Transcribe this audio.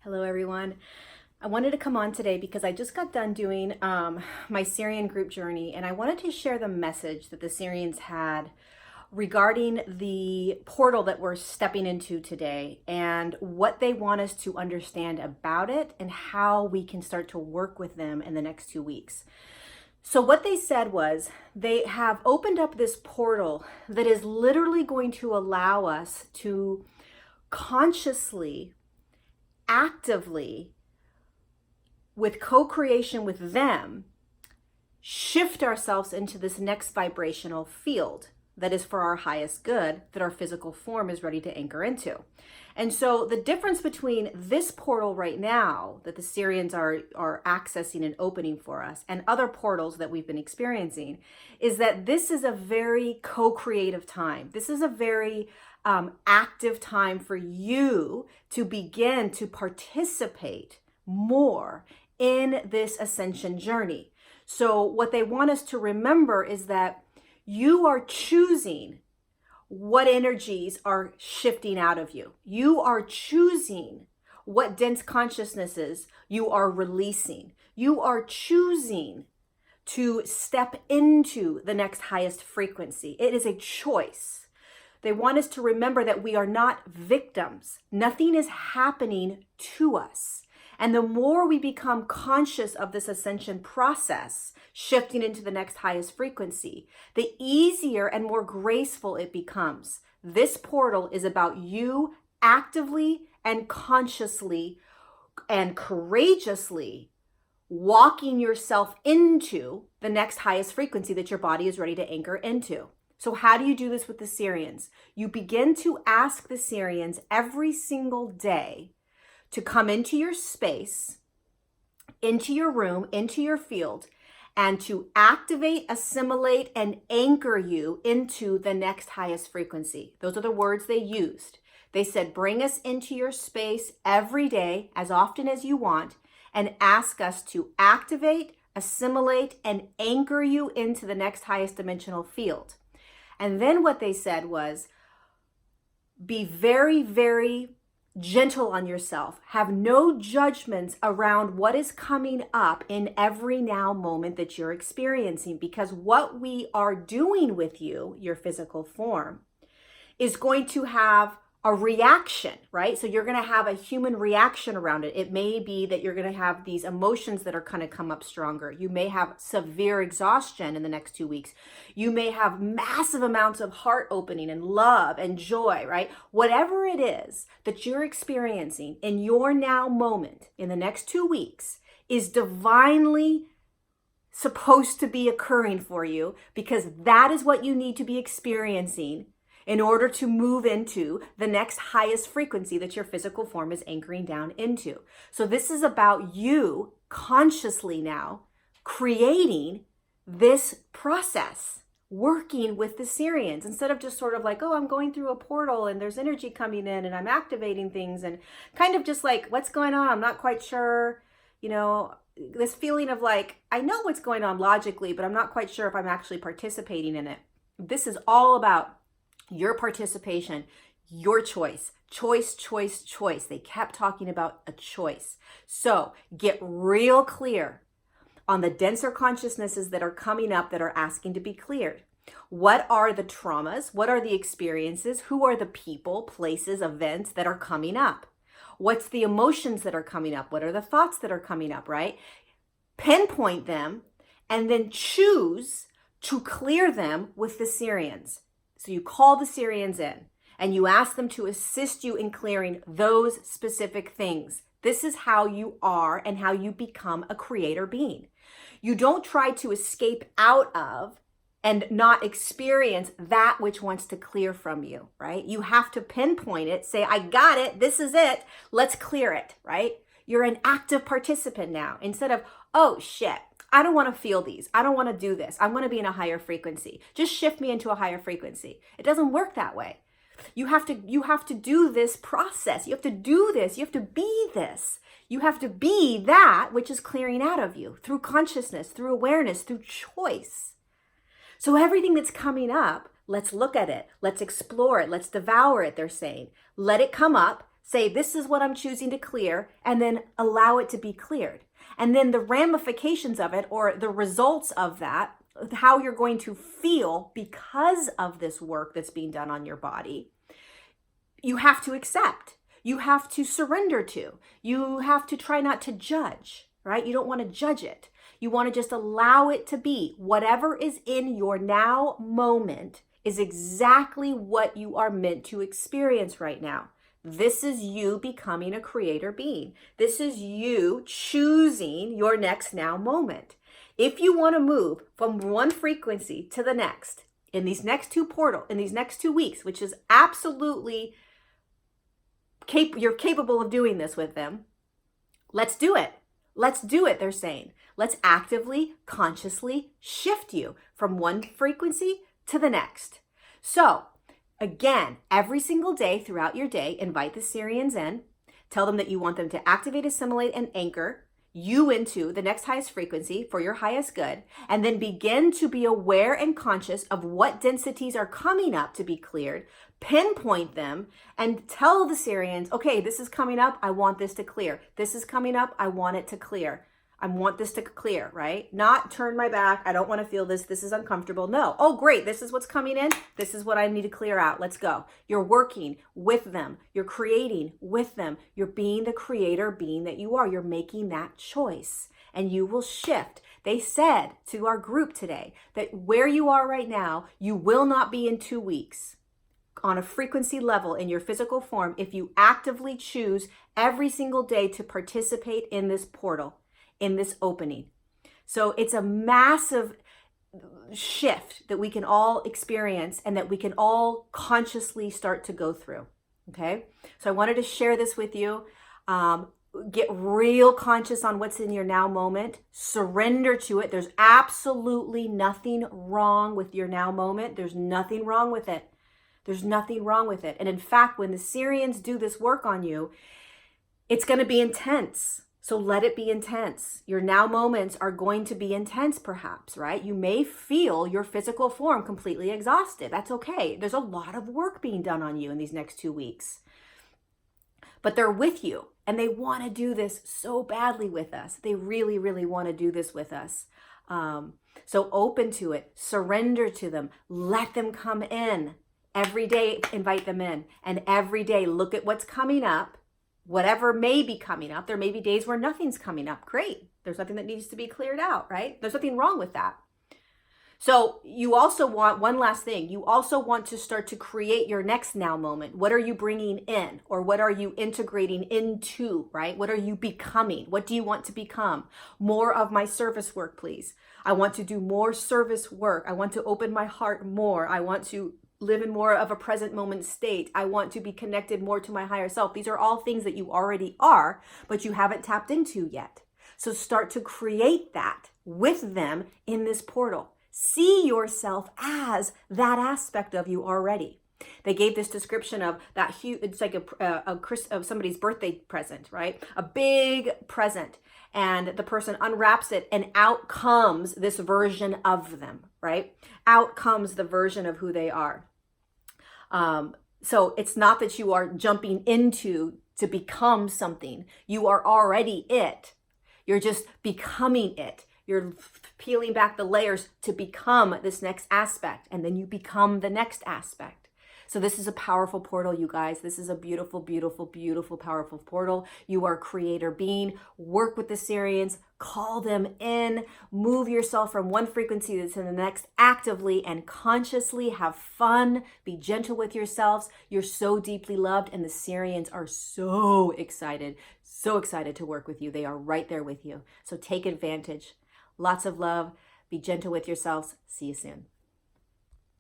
Hello, everyone. I wanted to come on today because I just got done doing my Sirian group journey, and I wanted to share the message that the Sirians had regarding the portal that we're stepping into today and what they want us to understand about it and how we can start to work with them in the next 2 weeks. So what they said was they have opened up this portal that is literally going to allow us to consciously, actively, with co-creation with them, shift ourselves into this next vibrational field that is for our highest good, that our physical form is ready to anchor into. And so the difference between this portal right now that the Sirians are accessing and opening for us and other portals that we've been experiencing is that this is a very co-creative time. This is a very active time for you to begin to participate more in this ascension journey. So what they want us to remember is that you are choosing what energies are shifting out of you. You are choosing what dense consciousnesses you are releasing. You are choosing to step into the next highest frequency. It is a choice. They want us to remember that we are not victims. Nothing is happening to us. And the more we become conscious of this ascension process, shifting into the next highest frequency, the easier and more graceful it becomes. This portal is about you actively and consciously and courageously walking yourself into the next highest frequency that your body is ready to anchor into. So how do you do this with the Sirians? You begin to ask the Sirians every single day to come into your space, into your room, into your field, and to activate, assimilate, and anchor you into the next highest frequency. Those are the words they used. They said, bring us into your space every day, as often as you want, and ask us to activate, assimilate, and anchor you into the next highest dimensional field. And then what they said was, be very, very gentle on yourself. Have no judgments around what is coming up in every now moment that you're experiencing, because what we are doing with you, your physical form, is going to have a reaction, right? So you're going to have a human reaction around it. It may be that you're going to have these emotions that are going to come up stronger. You may have severe exhaustion in the next 2 weeks. You may have massive amounts of heart opening and love and joy, right? Whatever it is that you're experiencing in your now moment in the next 2 weeks is divinely supposed to be occurring for you, because that is what you need to be experiencing in order to move into the next highest frequency that your physical form is anchoring down into. So this is about you consciously now creating this process, working with the Sirians, instead of just sort of like, oh, I'm going through a portal and there's energy coming in and I'm activating things and kind of just like, what's going on? I'm not quite sure, this feeling of like, I know what's going on logically, but I'm not quite sure if I'm actually participating in it. This is all about your participation, your choice. Choice, choice, choice. They kept talking about a choice. So get real clear on the denser consciousnesses that are coming up that are asking to be cleared. What are the traumas? What are the experiences? Who are the people, places, events that are coming up? What's the emotions that are coming up? What are the thoughts that are coming up, right? Pinpoint them and then choose to clear them with the Sirians. So you call the Sirians in and you ask them to assist you in clearing those specific things. This is how you are and how you become a creator being. You don't try to escape out of and not experience that which wants to clear from you, right? You have to pinpoint it, say, I got it, this is it, let's clear it, right? You're an active participant now, instead of, oh shit, I don't want to feel these. I don't want to do this. I want to be in a higher frequency. Just shift me into a higher frequency. It doesn't work that way. You have to do this process. You have to do this. You have to be this. You have to be that which is clearing out of you through consciousness, through awareness, through choice. So everything that's coming up, let's look at it. Let's explore it. Let's devour it, they're saying. Let it come up. Say, this is what I'm choosing to clear, and then allow it to be cleared. And then the ramifications of it, or the results of that, how you're going to feel because of this work that's being done on your body, you have to accept. You have to surrender to. You have to try not to judge, right? You don't want to judge it. You want to just allow it to be. Whatever is in your now moment is exactly what you are meant to experience right now. This is you becoming a creator being. This is you choosing your next now moment. If you want to move from one frequency to the next in these next two weeks, which is absolutely you're capable of doing this with them, let's do it. Let's do it, they're saying. Let's actively, consciously shift you from one frequency to the next. So, again, every single day throughout your day, invite the Sirians in. Tell them that you want them to activate, assimilate, and anchor you into the next highest frequency for your highest good, and then begin to be aware and conscious of what densities are coming up to be cleared, pinpoint them, and tell the Sirians, okay, this is coming up, I want this to clear. This is coming up, I want it to clear. I want this to clear, right? Not turn my back, I don't want to feel this, this is uncomfortable. No, oh great, this is what's coming in, this is what I need to clear out, let's go. You're working with them, you're creating with them, you're being the creator being that you are, you're making that choice, and you will shift. They said to our group today that where you are right now, you will not be in 2 weeks on a frequency level in your physical form if you actively choose every single day to participate in this portal, in this opening. So it's a massive shift that we can all experience and that we can all consciously start to go through. Okay. So I wanted to share this with you. Get real conscious on what's in your now moment. Surrender to it. There's absolutely nothing wrong with your now moment. There's nothing wrong with it. There's nothing wrong with it. And in fact, when the Sirians do this work on you, it's going to be intense. So let it be intense. Your now moments are going to be intense, perhaps, right? You may feel your physical form completely exhausted. That's okay. There's a lot of work being done on you in these next 2 weeks. But they're with you, and they want to do this so badly with us. They really, really want to do this with us. So open to it. Surrender to them. Let them come in. Every day, invite them in. And every day, look at what's coming up. Whatever may be coming up. There may be days where nothing's coming up. Great. There's nothing that needs to be cleared out, right? There's nothing wrong with that. So you also want, one last thing, you also want to start to create your next now moment. What are you bringing in, or what are you integrating into, right? What are you becoming? What do you want to become? More of my service work, please. I want to do more service work. I want to open my heart more. I want to live in more of a present moment state. I want to be connected more to my higher self. These are all things that you already are, but you haven't tapped into yet. So start to create that with them in this portal. See yourself as that aspect of you already. They gave this description of that huge, it's like of somebody's birthday present, right? A big present. And the person unwraps it, and out comes this version of them, right? Out comes the version of who they are. So it's not that you are jumping into to become something. You are already it. You're just becoming it. You're peeling back the layers to become this next aspect, and then you become the next aspect. So this is a powerful portal, you guys. This is a beautiful, beautiful, beautiful, powerful portal. You are a creator being. Work with the Sirians. Call them in. Move yourself from one frequency to the next actively and consciously. Have fun. Be gentle with yourselves. You're so deeply loved, and the Sirians are so excited to work with you. They are right there with you. So take advantage. Lots of love. Be gentle with yourselves. See you soon.